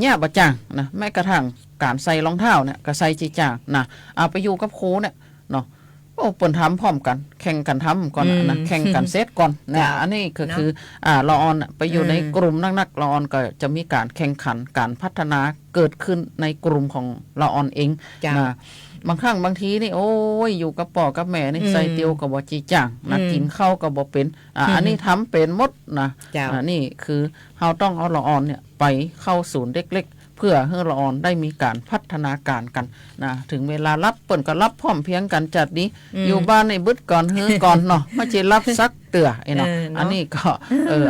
เนี่ยบะจ่างนะแม้กระทั่งการใส่รองเท้าเนี่ยก็ใส่จีจ่างนะเอาไปอยู่กับครูเนี่ยเนาะโอ้เปิ่นทำพร้อมกันแข่งกันทำก่อนนะแข่งกันเซตก่อนนะอันนี้ก็คือละออนไปอยู่ในกลุ่มนักละออนก็จะมีการแข่งขันการพัฒนาเกิดขึ้นในกลุ่มของละออนเองนะบางครั้งบางทีนี่โอ้ยอยู่กับพ่อกับแม่นี่ใส่เตียวกับบ่จีจ่างนะกินข้าวกับบ่เป็นอันนี้ทำเป็นหมดนะนี่คือเราต้องเอาละออนเนี่ยไปเข้าศูนย์เล็กๆเพื่อให้ละออนได้มีการพัฒนาการกันนะถึงเวลารับเปิ่นก็รับพร้อมเพียงกันจัดนี้อยู่บ้านในบึดก่อนฮื้อก่อนเนาะไม่ใช่รับซักเตือเนาะอันนี้ก็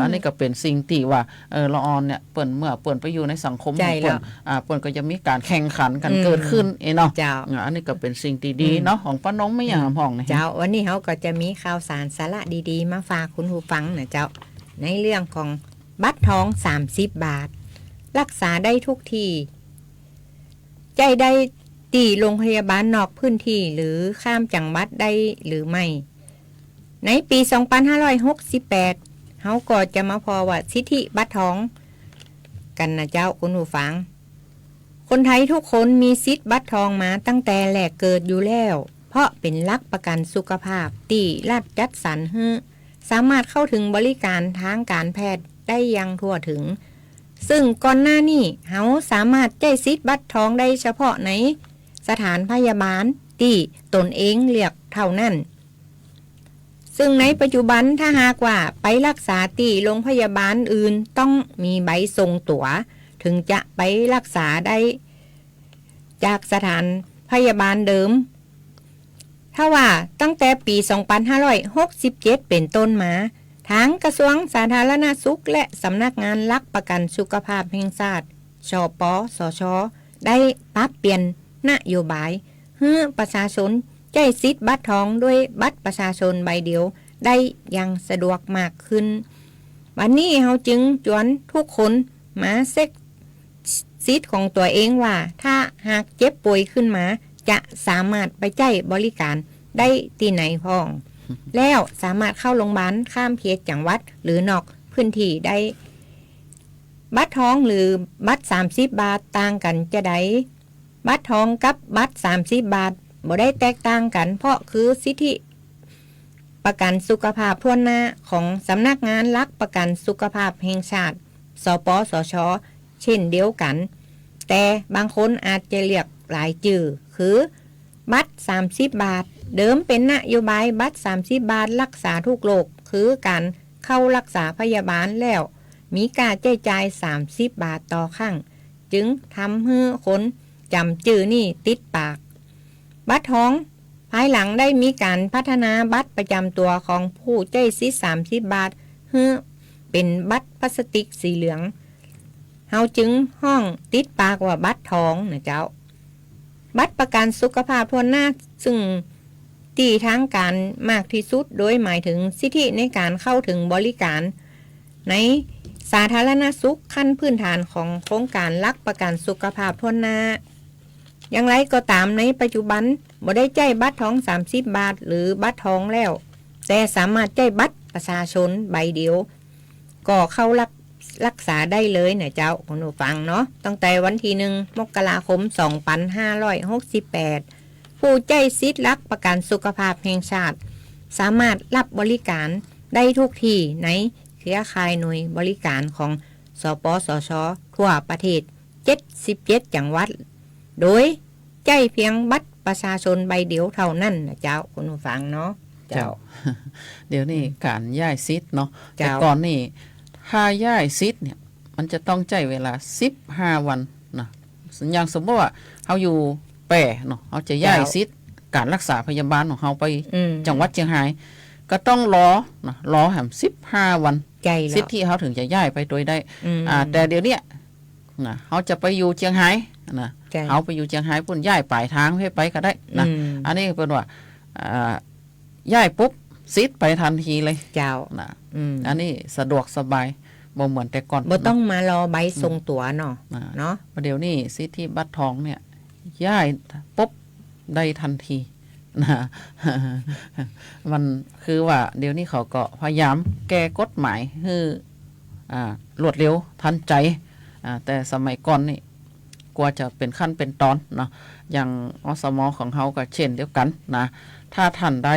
อันนี้ก็เป็นสิ่งที่ว่าละออนเนี่ยเปิ่นเมื่อเปิ่นไปอยู่ในสังคมของเปิ่นเปิ่นก็จะมีการแข่งขันกันเกิดขึ้นเนาะอันนี้ก็เป็นสิ่งที่ดีเนาะของป้าน้องไม่อย่างห้องนะเจ้าวันนี้เขาก็จะมีข่าวสารสาระดีๆมาฝากคุณผู้ฟังนะเจ้าในเรื่องของบัตรทอง30 บาทรักษาได้ทุกที่ใจได้ตีโรงพยาบาลนอกพื้นที่หรือข้ามจังหวัดได้หรือไม่ในปี 2568 เขาก็จะมาพอว่าสิทธิบัตรทองกันนะเจ้าคุณผู้ฟังค คนไทยทุกคนมีสิทธิ์บัตรทองมาตั้งแต่แรกเกิดอยู่แล้วเพราะเป็นหลักประกันสุขภาพที่รัฐจัดสรรให้สามารถเข้าถึงบริการทางการแพทย์ได้อย่างทั่วถึงซึ่งก่อนหน้านี้เฮาสามารถใช้สิทธิ์บัตรทองได้เฉพาะในสถานพยาบาลที่ตนเองเรียกเท่านั้นซึ่งในปัจจุบันถ้าหากว่าไปรักษาที่โรงพยาบาลอื่นต้องมีใบส่งตั๋วถึงจะไปรักษาได้จากสถานพยาบาลเดิมถ้าว่าตั้งแต่ปี 2567 เป็นต้นมาทางกระทรวงสาธารณสุขและสำนักงานหลักประกันสุขภาพแห่งชาติชปสช.ได้ปรับเปลี่ยนนโยบายให้ประชาชนใช้สิทธิ์บัตรทองด้วยบัตรประชาชนใบเดียวได้อย่างสะดวกมากขึ้นวันนี้เราจึงชวนทุกคนมาเช็คสิทธิ์ของตัวเองว่าถ้าหากเจ็บป่วยขึ้นมาจะสามารถไปใช้บริการได้ที่ไหนพ้อง แล้วสามารถเข้าโรงพยาบาลข้ามเขตจังหวัดหรือนอกพื้นที่ได้บัตรทองหรือบัตร30 บาทต่างกันจะได้บัตรทองกับบัตร30 บาทบ่ได้แตกต่างกันเพราะคือสิทธิประกันสุขภาพทั่วหน้าของสำนักงานหลักประกันสุขภาพแห่งชาติสปสช.เช่นเดียวกันแต่บางคนอาจจะเรียกหลายชื่อคือบัตร30 บาทเดิมเป็นนโยบายบัตร30 บาทรักษาทุกโรคคือการเข้ารักษาพยาบาลแล้วมีการใช้จ่าย30 บาทต่อครั้งจึงทำให้คนจำชื่อนี่ติดปากบัตรทองภายหลังได้มีการพัฒนาบัตรประจำตัวของผู้ใช้สิทธิ์30 บาทให้เป็นบัตรพลาสติกสีเหลืองเฮาจึงห้องติดปากว่าบัตรทองนะเจ้าบัตรประกันสุขภาพทั่วหน้าซึ่งที่ทางการมากที่สุดโดยหมายถึงสิทธิในการเข้าถึงบริการในสาธารณสุขขั้นพื้นฐานของโครงการหลักประกันสุขภาพทั่วหน้าอย่างไรก็ตามในปัจจุบันบ่ได้ใช้บัตรทอง30 บาทหรือบัตรทองแล้วแต่สามารถใช้บัตรประชาชนใบเดียวก็เข้ารักษาได้เลยนะเจ้าคุณผู้ฟังเนาะตั้งแต่วันที่1 มกราคม 2568ผู้ใช้สิทธิ์หลักประกันสุขภาพแห่งชาติสามารถรับบริการได้ทุกที่ในเครือข่ายหน่วยบริการของสปสช.ทั่วประเทศ77 จังหวัดโดยใช้เพียงบัตรประชาชนใบเดียวเท่านั้นนะเจ้าคุณผู้ฟังเนาะเจ้า เดี๋ยวนี้การย้ายสิทธิ์เนาะแต่ก่อนนี่ถ้าย้ายสิทธิ์เนี่ยมันจะต้องใช้เวลา15 วันนะอย่างสมมติว่าเขาอยู่แปรเนาะเขาจะย้ายสิทธิ์การรักษาพยาบาลของเขาไปจังหวัดเชียงรายก็ต้องรอแหม15 วันสิทธิ์ที่เขาถึงจะย้ายไปโดยได้แต่เดี๋ยวนี้นะเขาจะไปอยู่เชียงรายนะเขาไปอยู่เชียงรายปุ่นย้ายปลายทางให้ไปก็ได้นะอันนี้เป็นว่าย้ายปุ๊บสิทธิ์ไปทันทีเลยเจ้านะอันนี้สะดวกสบายบ่เหมือนแต่ก่อนบ่ต้องมารอใบส่งตั๋วเนาะเดี๋ยวนี้สิทธิบัตรทองเนี่ยย้ายปุ๊บได้ทันทีนะมันคือว่าเดี๋ยวนี้เขาก็พยายามแก้กฎหมายให้รวดเร็วทันใจแต่สมัยก่อนนี่กว่าจะเป็นขั้นเป็นตอนเนาะอย่างอสม.ของเขาก็เช่นเดียวกันนะถ้าท่านใด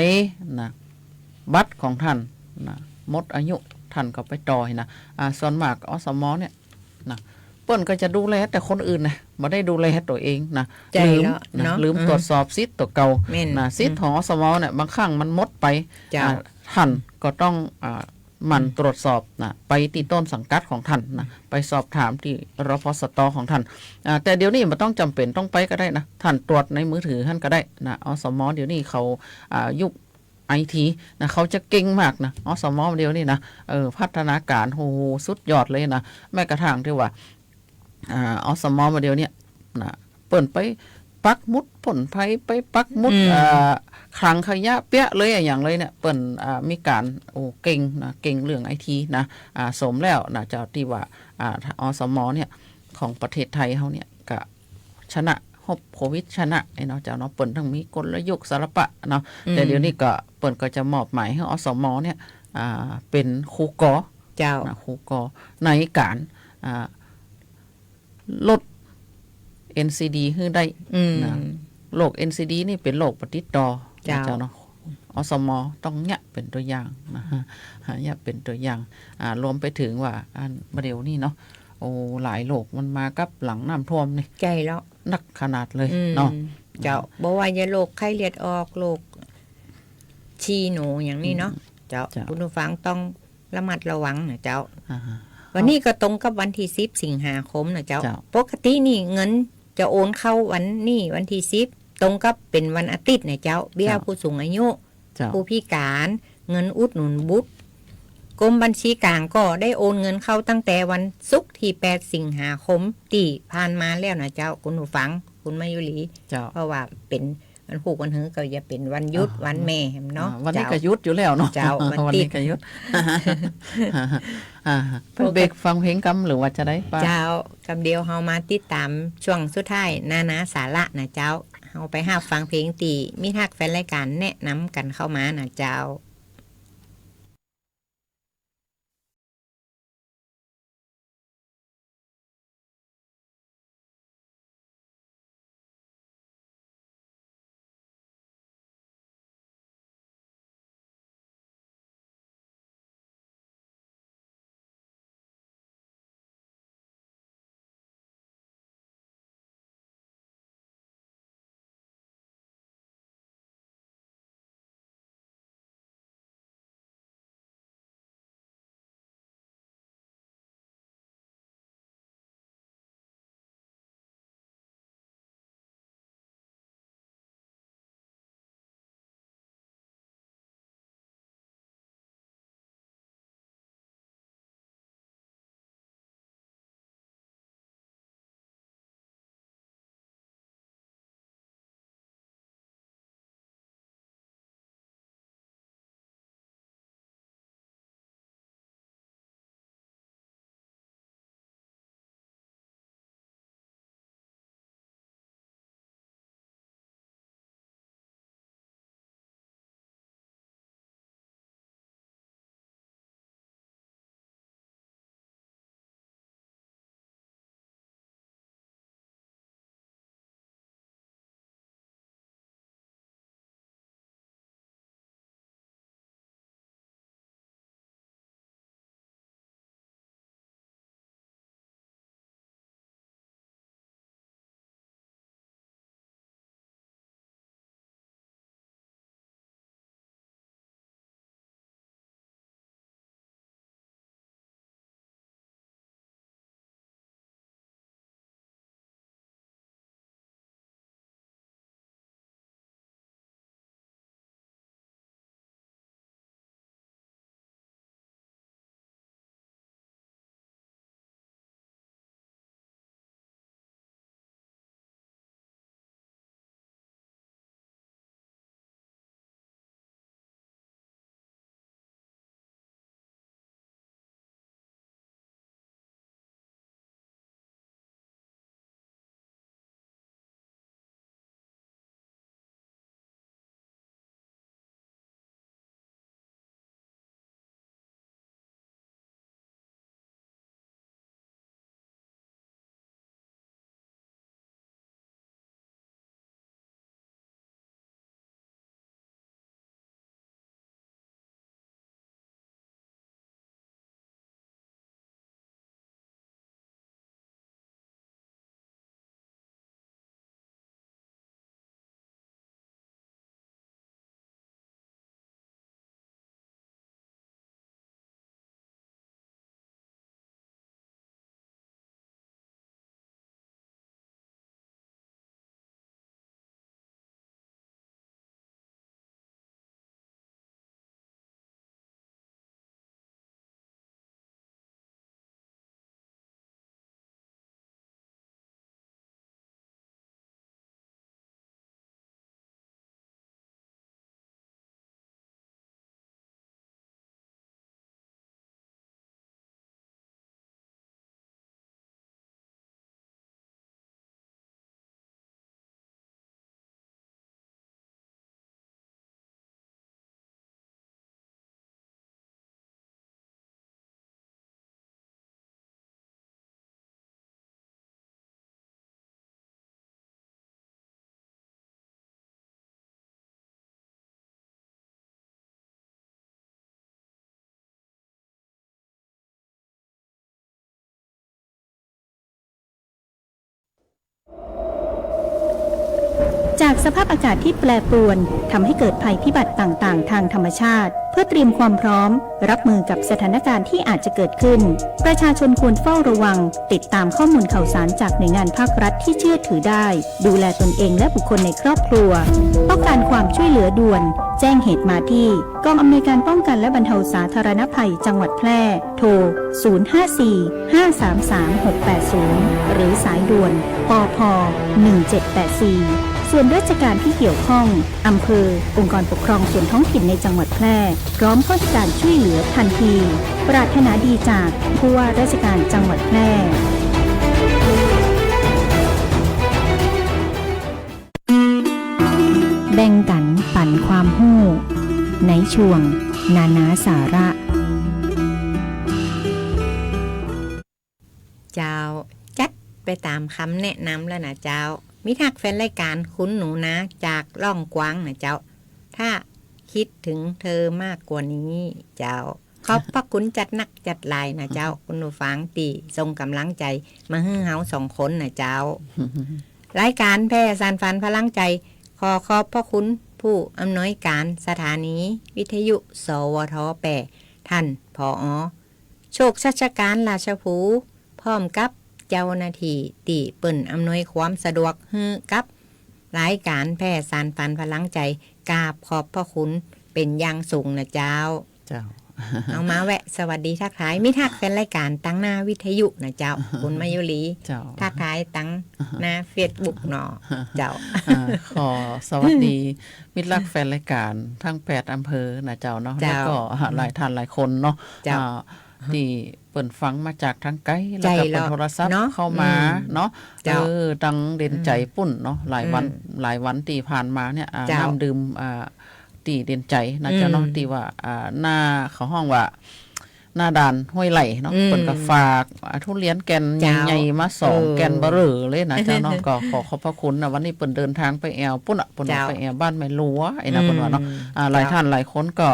นะบัตรของท่านนะหมดอายุท่านก็ไปต่อยนะส่วนมากอสม.เนี่ยนะเปิ้นก็จะดูแลแต่คนอื่นนะไม่ได้ดูแลตัวเองนะลืมตรวจสอบสิทธิ์ตัวเก่านะสิทธิ์ของอสม.เนี่ยบางครั้งมันหมดไปท่านก็ต้องมันตรวจสอบนะไปที่ต้นสังกัดของท่านนะไปสอบถามที่รพสตของท่านแต่เดี๋ยวนี้มันต้องจำเป็นต้องไปก็ได้นะท่านตรวจในมือถือท่านก็ได้นะอสม.เดี๋ยวนี้เขายุคIT นะเขาจะเก่งมากนะอสม.เดียวนี่นะพัฒนาการโหสุดยอดเลยนะแม้กระทั่งที่ว่าอสม.มาเดียวเนี่ยนะเปิ่นไปปักมุดผลไผ่ไปปักมุดคลังขยะเปี้ยเลยอย่างเลยเนี่ยเปิ่นมีการเก่งนะเก่งเรื่องITนะสมแล้วนะเจ้าที่ว่าอสม.เนี่ยของประเทศไทยเขาเนี่ยก็ชนะฮบโควิดชนะไอ้เนาะเจ้าเนาะเปิ่นทั้งมีกลยุทธ์สารพัดเนาะแต่เดี๋ยวนี้ก็เปิ่นก็จะมอบหมายให้อสม.เนี่ยเป็นครูกอเจ้าครูกอในการลด NCD ให้ได้นะโรค NCD นี่เป็นโรคปฏิดต่อเจ้าเนาะอสมต้องเนี่ยเป็นตัวอย่างนะฮะเนี่ยเป็นตัวอย่างรวมไปถึงว่าอันประเดี๋ยวนี้เนาะโอ้หลายโรคมันมากับหลังน้ำท่วมนี่ใจแล้วนักขนาดเลยเนาะเจ้าบอกว่าจะโรคไข้เลือดออกโรคชีหนูอย่างนี้เนาะเจ้าคุณผู้ฟังต้องระมัดระวังนะเจ้าวันนี้ก็ตรงกับวันที่10 สิงหาคมนะเจ้าปกตินี่เงินจะโอนเข้าวันนี้วันที่10ตรงกับเป็นวันอาทิตย์นะเจ้าเบี้ยผู้สูงอายุผู้พิการเงินอุดหนุนบุตรกรมบัญชีกลางก็ได้โอนเงินเข้าตั้งแต่วันศุกร์ที่8 สิงหาคมที่ผ่านมาแล้วนะเจ้าคุณผู้ฟังคุณมายุรีเพราะว่าเป็นวันผูกวันหือก็จะเป็นวันหยุดวันแม่เนาะวันนี้ก็หยุดอยู่แล้วเนาะเจ้าวันนี้ก็หยุดเบรกฟังเพลงกำหรือว่าจะได้ป้าเจ้ากำเดียวเฮามาติดตามช่วงสุดท้ายนาสาระนะเจ้าเฮาไปหาฟังเพลงตีมีทักแฟนรายการแนะนำกันเข้ามานะเจ้า จากสภาพอากาศที่แปรปรวนทำให้เกิดภัยพิบัติต่างๆ ทางธรรมชาติ เพื่อเตรียมความพร้อมรับมือกับสถานการณ์ที่อาจจะเกิดขึ้นประชาชนควรเฝ้าระวังติดตามข้อมูลข่าวสารจากหน่วยงานภาครัฐที่เชื่อถือได้ดูแลตนเองและบุคคลในครอบครัวต้องการความช่วยเหลือด่วนแจ้งเหตุมาที่กองอำนวยการป้องกันและบรรเทาสาธารณภัยจังหวัดแพร่โทร 054-533-680 หรือสายด่วนปพ 1784 ส่วนราชการที่เกี่ยวข้องอำเภอองค์กรปกครองส่วนท้องถิ่นในจังหวัดแพร่พร้อมข้อการช่วยเหลือทันทีปรารถนาดีจากผู้ว่าราชการจังหวัดแพร่แบ่งกันปั่นความหู้ในช่วงนานาสาระเจ้าจัดไปตามคำแนะนำแล้วนะเจ้ามิทักแฟนรายการคุ้นหนูนะจากล่องกวางนะเจ้าถ้าคิดถึงเธอมากกว่านี้เจ้าขอบพระคุณจัดนักจัดลายนะเจ้าคุณผู้ฟังตีส่งกำลังใจมาให้เฮา2 คนนะเจ้ารายการแพร่สานฝันพลังใจขอขอบพระคุณผู้อำนวยการสถานีวิทยุสวท8ท่านผอ.โชคชัชการราชภูพร้อมกับเจ้าหน้าที่ที่เปิ่นอำนวยความสะดวกให้กับรายการแพร่สานฝันพลังใจกราบขอบพระคุณเป็นอย่างสูงนะเจ้าเอามาแวะสวัสดีทักทายมิทักแฟนรายการตั้งหน้าวิทยุนะเจ้าคุณมายุรีทักทายตั้งหน้าเฟซบุ๊กเนาะเจ้าขอสวัสดีมิตรรักแฟนรายการทั้ง8อำเภอนะเจ้าเนาะแล้วก็หลายท่านหลายคนเนาะที่เปิ่นฟังมาจากทางไกลแล้วก็เป็นโทรศัพท์เข้ามาเนาะดังเด่นใจปุ่นเนาะหลายวันที่ผ่านมาเนี่ยน้ำดื่มตีเด่นใจนะเจ้าเนาะตีว่าหน้าเขาห้องว่าหน้าด่านห้วยไหลเนาะเปิ่นก็ฝากทุเรียนแกนใหญ่ๆมา2แกนเบ้อเร่อเลยนะเจ้าเนาะก็ขอขอบพระคุณนะวันนี้เปิ่นเดินทางไปแอวปุ่นเปิ่นไปแอวบ้านแม่ลัวไอ้นะเปิ่นว่าเนาะหลายท่านหลายคนก็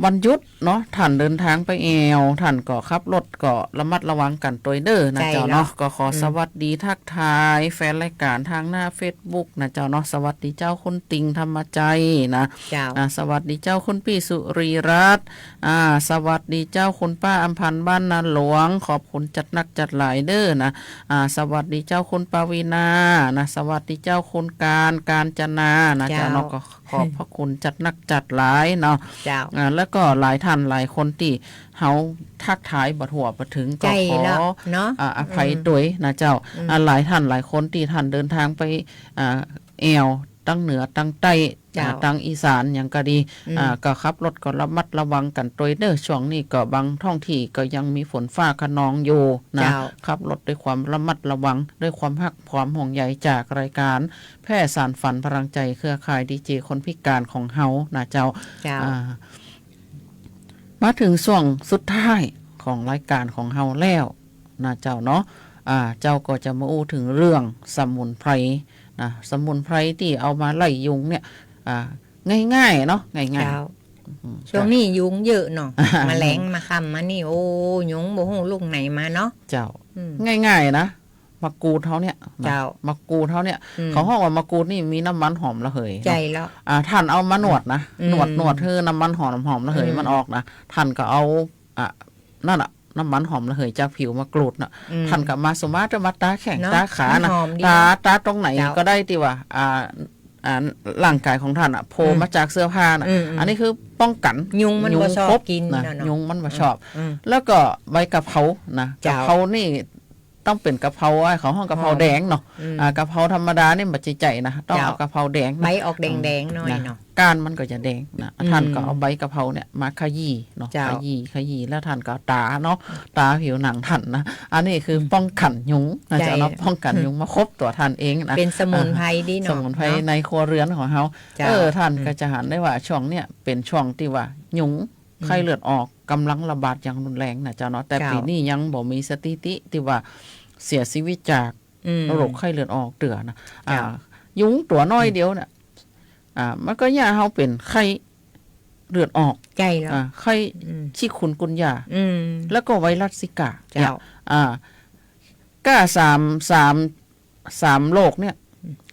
วันหยุดเนาะท่านเดินทางไปแอวท่านก็ขับรถก็ระมัดระวังกันตัวเด้อนะเจ้าเนาะก็ขอสวัสดีทักทายแฟนรายการทางหน้า Facebook นะเจ้าเนาะสวัสดีเจ้าคุณติงธรรมใจนะสวัสดีเจ้าคุณพี่สุรีรัตน์สวัสดีเจ้าคุณป้าอำพันธ์บ้านนาหลวงขอบคุณจัดนักจัดหลายเด้อนะสวัสดีเจ้าคุณปวีนานะสวัสดีเจ้าคุณการจนานะเจ้าเนาะก็ขอบพระคุณจัดนักจัดหลายเนาะแล้วก็หลายท่านหลายคนที่เฮาทักทายบ่ทั่วบ่ถึงก็ขออภัยด้วยนะเจ้าหลายท่านหลายคนที่ท่านเดินทางไปแอวตั้งเหนือตั้งใต้ตั้งอีสานอย่างก็ดีก็ขับรถก็ระมัดระวังกันตัวเด้อช่วงนี้ก็บางท้องที่ก็ยังมีฝนฟ้าคะนองอยู่นะขับรถด้วยความระมัดระวังด้วยความรักความห่วงใยจากรายการแพร่สานฝันพลังใจเครือข่ายดีเจคนพิการของเฮานะเจ้ามาถึงช่วงสุดท้ายของรายการของเฮาแล้วนะเจ้าเนาะเจ้าก็จะมาอู้ถึงเรื่องสมุนไพรนะสมุนไพรที่เอามาไล่ยุงเนี่ยง่ายๆเนาะง่ายๆช่วงนี้ยุงเยอะเนาะแมลงมาคำมานี่โอ้ยุงบ่ฮู้ลูกไหนมาเนาะเจ้าง่ายๆนะมะกรูดเขาเนี่ยมะกรูดเขาเนี่ยเขาห้องว่ามะกรูดนี่มีน้ำมันหอมระเหยใจแล้วท่านเอามาหนวดนะหนวดคือน้ำมันหอมระเหยมันออกนะท่านก็เอานั่นอะน้ำมันหอมระเหยจากผิวมะกรูดนะท่านก็มาสมาร์ทมาตาแข็งตาขานะตาตรงไหนก็ได้ที่ว่าร่างกายของท่านโผล่มาจากเสื้อผ้านะอันนี้คือป้องกันยุงมันบ่ชอบกินนะยุงมันบ่ชอบแล้วก็ใบกะเพรานะกะเพรานี่ต้องเป็นกะเพราเขาห้องกะเพราแดงเนาะกะเพราธรรมดานี่มันใจนะต้องเอากะเพราแดงใบออกแดงๆหน่อยเนาะก้านมันก็จะแดงนะท่านก็เอาใบกะเพราเนี่ยมาขยี้เนาะขยี้แล้วท่านก็ตาเนาะตาผิวหนังท่านนะอันนี้คือป้องกันยุงนะจ๊ะเนาะป้องกันยุงมาครบตัวท่านเองนะเป็นสมุนไพรดีเนาะสมุนไพรในครัวเรือนของเขาท่านก็จะหันได้ว่าช่วงเนี่ยเป็นช่วงที่ว่ายุงไข้เลือดออกกำลังระบาดอย่างรุนแรงนะจ๊ะเนาะแต่ปีนี้ยังบ่มีสถิติที่ว่าเสียชีวิตจากโรคไข้เลือดออกเตือนะยุงตัวน้อยเดียวเนี่ยมันก็ย่าเฮาเป็นไข้เลือดออกใจแล้วไข้ชิคุนกุนยาแล้วก็ไวรัสซิก้าก้าสามโรคเนี่ย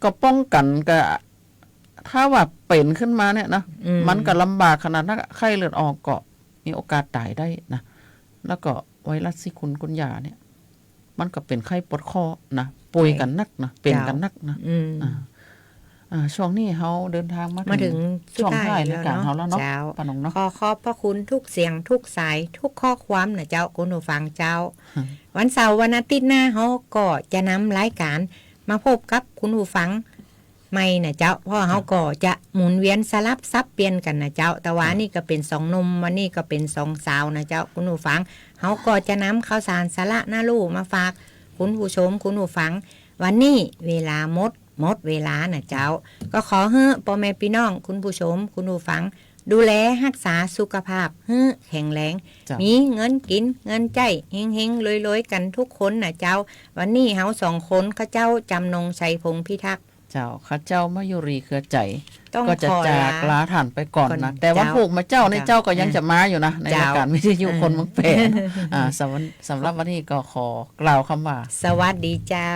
ก็ป้องกันก็ถ้าว่าเป็นขึ้นมาเนี่ยนะ อืม มันก็ลำบากขนาดนั้นไข้เลือดออกก็มีโอกาสตายได้นะแล้วก็ไวรัสซิคุนกุนยาเนี่ย มันก็เป็นไข้ปวดคอนะป่วยกันนักนะเป็นกันนักนะ อืม ช่วงนี้เขาเดินทางมา ถึง ช่วงท้าย สุ รา ด ยการเขาแล้วเนาะ เจ้า ปานงเนาะ ขอขอบพระคุณทุกเสียงทุกสายทุกข้อความนะเจ้าคุณผู้ฟังเจ้า วันเสาร์วันอาทิตย์หน้าเขาก็จะนำรายการมาพบกับคุณผู้ฟังใหม่นะเจ้าเพราะเขาก็จะหมุนเวียนสลับซับเปลี่ยนกันนะเจ้า แต่ว่านี่ก็เป็น2 หนุ่มวันนี้ก็เป็น2 สาวนะเจ้าคุณผู้ฟังเขาก็จะนำข่าวสารสาระน่ารู้มาฝากคุณผู้ชมคุณผู้ฟัง วันนี้เวลาหมดเวลานะเจ้า ก็ขอให้พ่อแม่พี่น้องคุณผู้ชมคุณผู้ฟัง ดูแลรักษาสุขภาพให้แข็งแรง จ้ะ มีเงินกินเงินใจเฮงๆรวยๆกันทุกคนนะเจ้า วันนี้เฮา2 คนข้าเจ้าจำนงชัยพงษ์พิทักษ์ เจ้าข้าเจ้ามายุรีเครือใจ ต้อง ก็จะ ขอ จากลาท่านไปก่อนนะแต่ว่า เจ้า ผูกมาเจ้าใน เจ้า เจ้าก็ยังจะมาอยู่นะใน เจ้าร ายการวิทยุคนเมืองแปร เออ สำหรับวันนี้ก็ขอกล่าวคำว่า สวัสดีเจ้า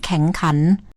แข่งขัน